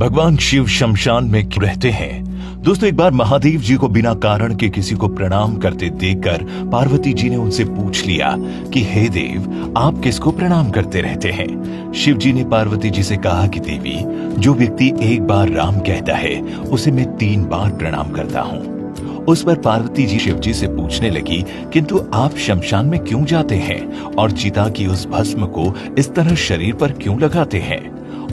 भगवान शिव शमशान में क्यों रहते हैं? दोस्तों, एक बार महादेव जी को बिना कारण के किसी को प्रणाम करते देखकर पार्वती जी ने उनसे पूछ लिया कि हे देव, आप किसको प्रणाम करते रहते हैं? शिव जी ने पार्वती जी से कहा कि देवी, जो व्यक्ति एक बार राम कहता है उसे मैं 3 बार प्रणाम करता हूँ। उस पर पार्वती जी शिव जी से पूछने लगी, किंतु आप शमशान में क्यों जाते हैं और चिता की उस भस्म को इस तरह शरीर पर क्यों लगाते हैं?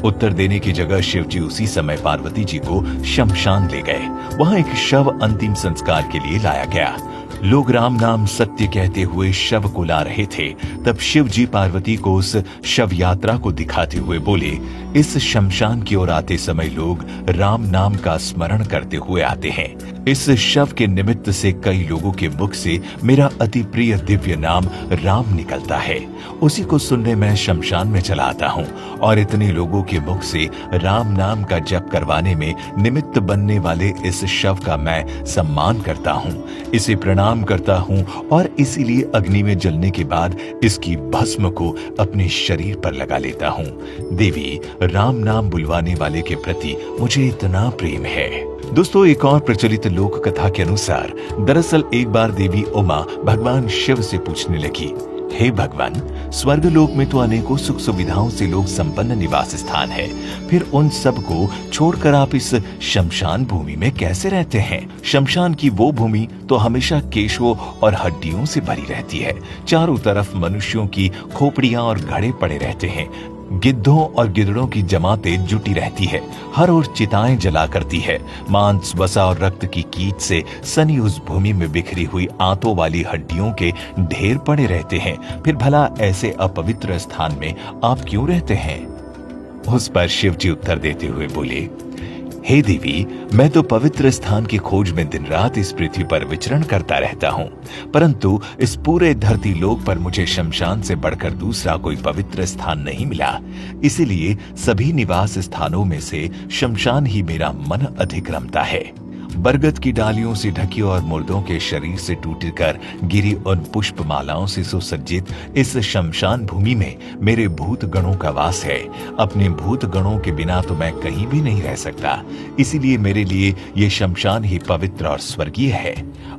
उत्तर देने की जगह शिव जी उसी समय पार्वती जी को शमशान ले गए। वहां एक शव अंतिम संस्कार के लिए लाया गया। लोग राम नाम सत्य कहते हुए शव को ला रहे थे। तब शिव जी पार्वती को उस शव यात्रा को दिखाते हुए बोले, इस शमशान की ओर आते समय लोग राम नाम का स्मरण करते हुए आते हैं। इस शव के निमित्त से कई लोगों के मुख से मेरा अति प्रिय दिव्य नाम राम निकलता है। उसी को सुनने मैं शमशान में चला आता हूँ और इतने लोगों के मुख से राम नाम का जप करवाने में निमित्त बनने वाले इस शव का मैं सम्मान करता हूँ, इसे प्रणाम करता हूँ और इसीलिए अग्नि में जलने के बाद इसकी भस्म को अपने शरीर पर लगा लेता हूँ। देवी, राम नाम बुलवाने वाले के प्रति मुझे इतना प्रेम है। दोस्तों, एक और प्रचलित लोक कथा के अनुसार दरअसल एक बार देवी उमा भगवान शिव से पूछने लगी, हे भगवान, स्वर्गलोक में तो अनेकों सुख सुविधाओं से लोग संपन्न निवास स्थान है, फिर उन सब को छोड़कर आप इस शमशान भूमि में कैसे रहते हैं? शमशान की वो भूमि तो हमेशा केशों और हड्डियों से भरी रहती है। चारों तरफ मनुष्यों की खोपड़ियां और घड़े पड़े रहते हैं। गिद्धों और गिदड़ों की जमातें जुटी रहती है। हर ओर चिताएं जला करती है। मांस, वसा और रक्त की कीच से सनी उस भूमि में बिखरी हुई आंतों वाली हड्डियों के ढेर पड़े रहते हैं। फिर भला ऐसे अपवित्र स्थान में आप क्यों रहते हैं? उस पर शिव जी उत्तर देते हुए बोले, हे देवी, मैं तो पवित्र स्थान की खोज में दिन रात इस पृथ्वी पर विचरण करता रहता हूँ, परंतु इस पूरे धरती लोक पर मुझे शमशान से बढ़कर दूसरा कोई पवित्र स्थान नहीं मिला। इसीलिए सभी निवास स्थानों में से शमशान ही मेरा मन अधिक रमता है। बरगद की डालियों से ढकी और मुर्दों के शरीर से टूटकर गिरी उन पुष्प मालाओं से सुसज्जित इस शमशान भूमि में मेरे भूत गणों का वास है। अपने भूत गणों के बिना तो मैं कहीं भी नहीं रह सकता। इसीलिए मेरे लिए ये शमशान ही पवित्र और स्वर्गीय है।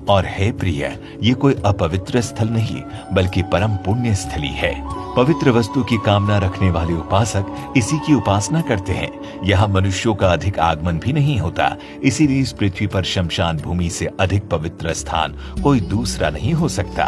और हे प्रिय, ये कोई अपवित्र स्थल नहीं बल्कि परम पुण्य स्थली है। पवित्र वस्तु की कामना रखने वाले उपासक इसी की उपासना करते हैं। यहाँ मनुष्यों का अधिक आगमन भी नहीं होता। इसीलिए इस पृथ्वी पर शमशान भूमि से अधिक पवित्र स्थान कोई दूसरा नहीं हो सकता।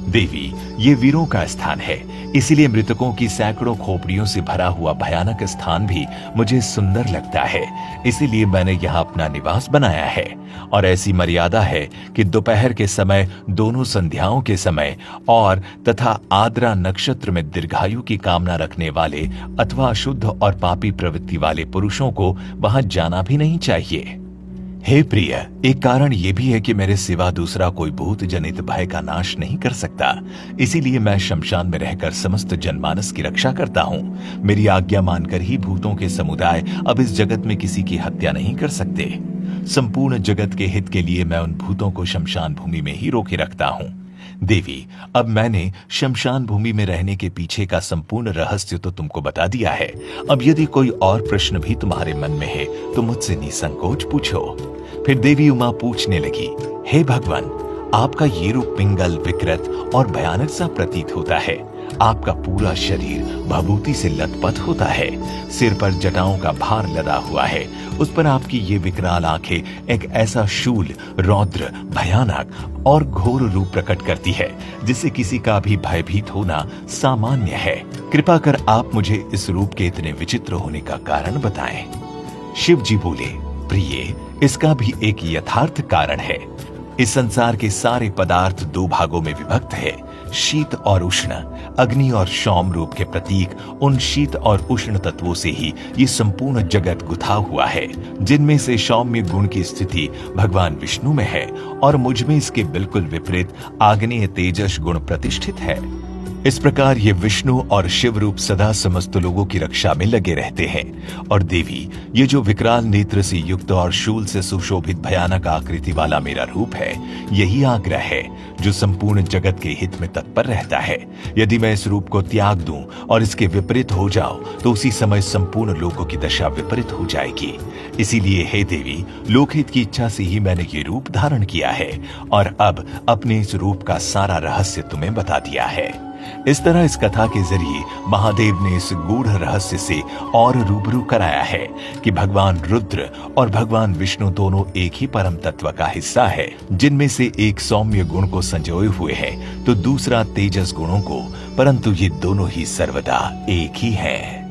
देवी, ये वीरों का स्थान है। इसीलिए मृतकों की सैकड़ों खोपड़ियों से भरा हुआ भयानक स्थान भी मुझे सुंदर लगता है। इसीलिए मैंने यहाँ अपना निवास बनाया है। और ऐसी मर्यादा है कि दोपहर के समय, दोनों संध्याओं के समय और तथा आद्रा नक्षत्र में दीर्घायु की कामना रखने वाले अथवा अशुद्ध और पापी प्रवृत्ति वाले पुरुषों को वहां जाना भी नहीं चाहिए। हे प्रिय, एक कारण यह भी है कि मेरे सिवा दूसरा कोई भूत जनित भय का नाश नहीं कर सकता। इसीलिए मैं शमशान में रहकर समस्त जनमानस की रक्षा करता हूँ। मेरी आज्ञा मानकर ही भूतों के समुदाय अब इस जगत में किसी की हत्या नहीं कर सकते। संपूर्ण जगत के हित के लिए मैं उन भूतों को शमशान भूमि में ही रोके रखता हूँ। देवी, अब मैंने शमशान भूमि में रहने के पीछे का संपूर्ण रहस्य तो तुमको बता दिया है। अब यदि कोई और प्रश्न भी तुम्हारे मन में है तो मुझसे निसंकोच पूछो। फिर देवी उमा पूछने लगी, हे भगवान, आपका ये रूप पिंगल, विकृत और भयानक सा प्रतीत होता है। आपका पूरा शरीर भभूति से लथपथ होता है। सिर पर जटाओं का भार लदा हुआ है। उस पर आपकी ये विकराल आंखें एक ऐसा शूल, रौद्र, भयानक और घोर रूप प्रकट करती है जिससे किसी का भी भयभीत होना सामान्य है। कृपा कर आप मुझे इस रूप के इतने विचित्र होने का कारण बताएं। शिव जी बोले, प्रिय, इसका भी एक यथार्थ कारण है। इस संसार के सारे पदार्थ 2 भागों में विभक्त है, शीत और उष्ण। अग्नि और सौम रूप के प्रतीक उन शीत और उष्ण तत्वों से ही ये संपूर्ण जगत गुथा हुआ है, जिनमें से सौम्य गुण की स्थिति भगवान विष्णु में है और मुझ में इसके बिल्कुल विपरीत आग्नेय तेजस गुण प्रतिष्ठित है। इस प्रकार ये विष्णु और शिव रूप सदा समस्त लोगों की रक्षा में लगे रहते हैं। और देवी, ये जो विकराल नेत्र से युक्त और शूल से सुशोभित भयानक आकृति वाला मेरा रूप है, यही आग्रह है जो संपूर्ण जगत के हित में तत्पर रहता है। यदि मैं इस रूप को त्याग दूं और इसके विपरीत हो जाऊं तो उसी समय संपूर्ण लोगों की दशा विपरीत हो जाएगी। इसीलिए हे देवी, लोकहित की इच्छा से ही मैंने ये रूप धारण किया है और अब अपने इस रूप का सारा रहस्य तुम्हें बता दिया है। इस तरह इस कथा के जरिए महादेव ने इस गूढ़ रहस्य से और रूबरू कराया है कि भगवान रुद्र और भगवान विष्णु दोनों एक ही परम तत्व का हिस्सा है, जिनमें से एक सौम्य गुण को संजोए हुए है तो दूसरा तेजस गुणों को, परंतु ये दोनों ही सर्वदा एक ही है।